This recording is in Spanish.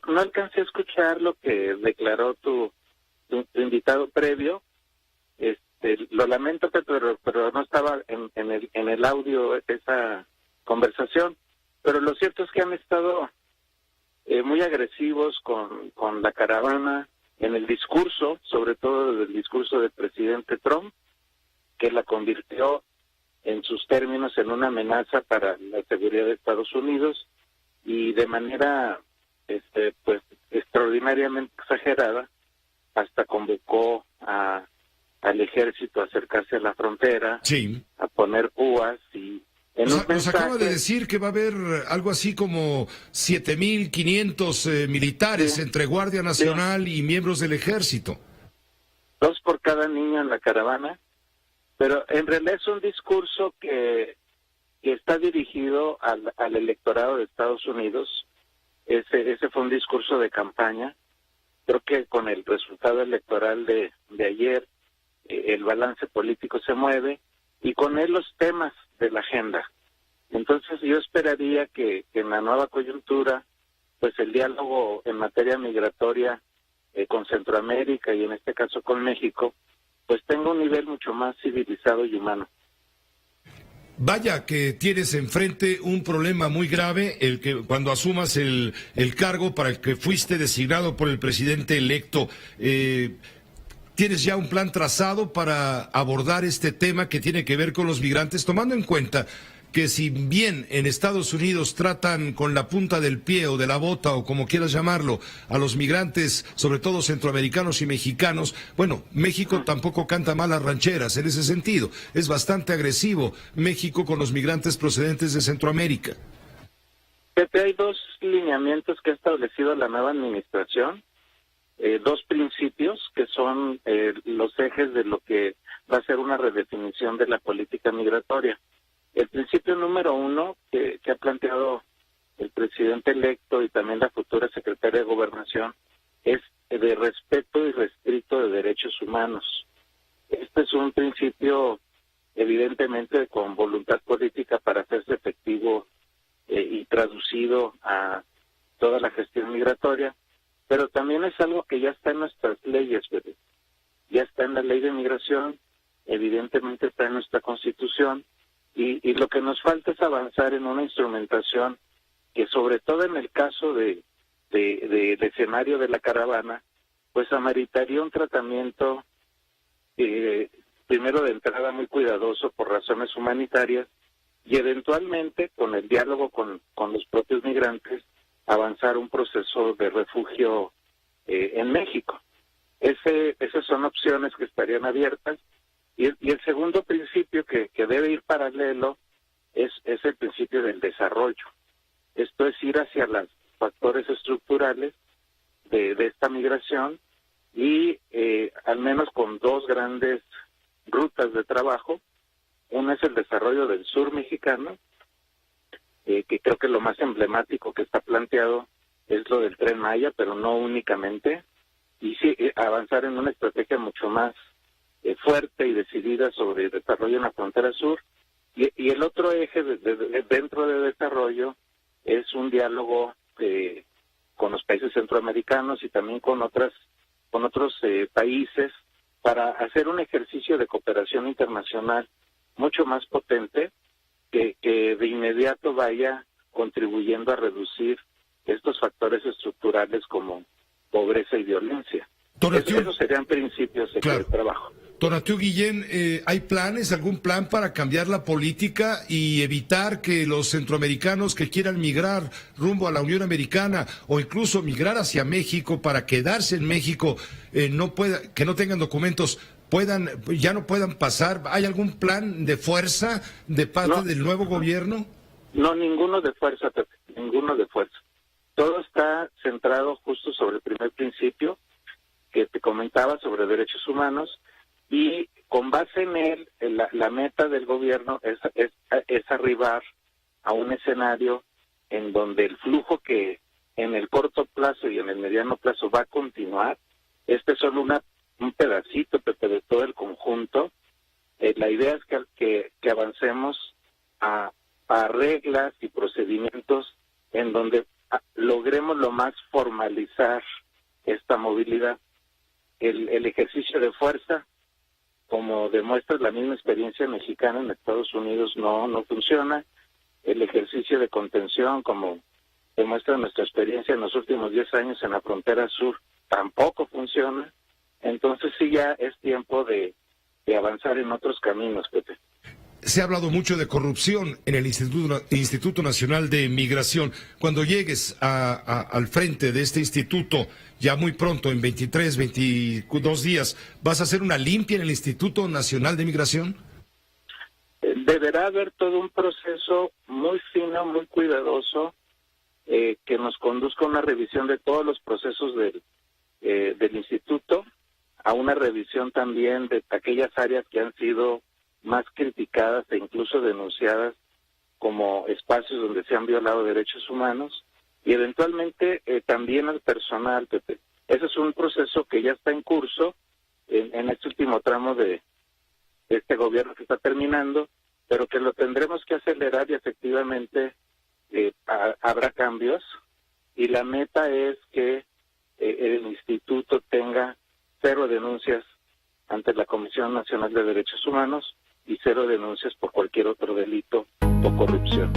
no alcancé a escuchar lo que declaró tu invitado previo. Lo lamento, pero no estaba en el audio esa conversación. Pero lo cierto es que han estado muy agresivos con la caravana en el discurso, sobre todo el discurso del presidente Trump, que la convirtió en sus términos en una amenaza para la seguridad de Estados Unidos, y de manera pues extraordinariamente exagerada hasta convocó al ejército a acercarse a la frontera, Sí. a poner púas, y Nos acaba de decir que va a haber algo así como 7,500 militares, sí, entre Guardia Nacional y miembros del ejército. 2 por cada niño en la caravana, pero en realidad es un discurso que está dirigido al electorado de Estados Unidos. Ese fue un discurso de campaña. Creo que con el resultado electoral de ayer, el balance político se mueve, y con él los temas de la agenda. Entonces yo esperaría que en la nueva coyuntura, pues el diálogo en materia migratoria con Centroamérica y en este caso con México, pues tenga un nivel mucho más civilizado y humano. Vaya que tienes enfrente un problema muy grave, el que cuando asumas el cargo para el que fuiste designado por el presidente electo, ¿tienes ya un plan trazado para abordar este tema que tiene que ver con los migrantes, tomando en cuenta que si bien en Estados Unidos tratan con la punta del pie o de la bota o como quieras llamarlo a los migrantes, sobre todo centroamericanos y mexicanos, bueno, México tampoco canta malas rancheras en ese sentido, es bastante agresivo México con los migrantes procedentes de Centroamérica? Hay 2 lineamientos que ha establecido la nueva administración, 2 principios que son los ejes de lo que va a ser una redefinición de la política migratoria. El principio número 1 que ha planteado el presidente electo y también la futura secretaria de Gobernación es de respeto irrestricto de derechos humanos. Este es un principio evidentemente con voluntad política para hacerse efectivo y traducido a toda la gestión migratoria, pero también es algo que ya está en nuestras leyes, ¿verdad? Ya está en la ley de migración, evidentemente está en nuestra Constitución, y lo que nos falta es avanzar en una instrumentación que, sobre todo en el caso del escenario de la caravana, pues ameritaría un tratamiento primero de entrada muy cuidadoso por razones humanitarias, y eventualmente con el diálogo con los propios migrantes avanzar un proceso de refugio en México. Esas son opciones que estarían abiertas. Y el segundo principio que debe ir paralelo es el principio del desarrollo. Esto es ir hacia los factores estructurales de esta migración, y al menos con 2 grandes rutas de trabajo. Una es el desarrollo del sur mexicano, que creo que lo más emblemático que está planteado es lo del Tren Maya, pero no únicamente, y sí avanzar en una estrategia mucho más fuerte y decidida sobre el desarrollo en la frontera sur, y el otro eje dentro de desarrollo es un diálogo con los países centroamericanos y también con otros países para hacer un ejercicio de cooperación internacional mucho más potente que de inmediato vaya contribuyendo a reducir estos factores estructurales como pobreza y violencia. Esos serían principios de trabajo. Tonatiuh Guillén, ¿hay planes, algún plan para cambiar la política y evitar que los centroamericanos que quieran migrar rumbo a la Unión Americana o incluso migrar hacia México para quedarse en México, que no tengan documentos, ya no puedan pasar? ¿Hay algún plan de fuerza de parte del nuevo gobierno? No, ninguno de fuerza, Pepe, ninguno de fuerza. Todo está centrado justo sobre el primer principio que te comentaba sobre derechos humanos, y con base en él, la meta del gobierno es arribar a un escenario en donde el flujo que en el corto plazo y en el mediano plazo va a continuar, este es solo un pedacito, Pepe, de todo el conjunto. La idea es que avancemos a reglas y procedimientos en donde logremos lo más formalizar esta movilidad. El ejercicio de fuerza, como demuestra la misma experiencia mexicana en Estados Unidos, no funciona. El ejercicio de contención, como demuestra nuestra experiencia en los últimos 10 años en la frontera sur, tampoco funciona. Entonces sí, ya es tiempo de avanzar en otros caminos, Pepe. Se ha hablado mucho de corrupción en el Instituto Nacional de Migración. Cuando llegues al frente de este instituto, ya muy pronto, en 23, 22 días, ¿vas a hacer una limpia en el Instituto Nacional de Migración? Deberá haber todo un proceso muy fino, muy cuidadoso, que nos conduzca a una revisión de todos los procesos del instituto, a una revisión también de aquellas áreas que han sido más criticadas e incluso denunciadas como espacios donde se han violado derechos humanos, y eventualmente también al personal, Pepe. Ese es un proceso que ya está en curso en este último tramo de este gobierno que está terminando, pero que lo tendremos que acelerar y efectivamente habrá cambios, y la meta es que el instituto tenga 0 denuncias ante la Comisión Nacional de Derechos Humanos y 0 denuncias por cualquier otro delito o corrupción.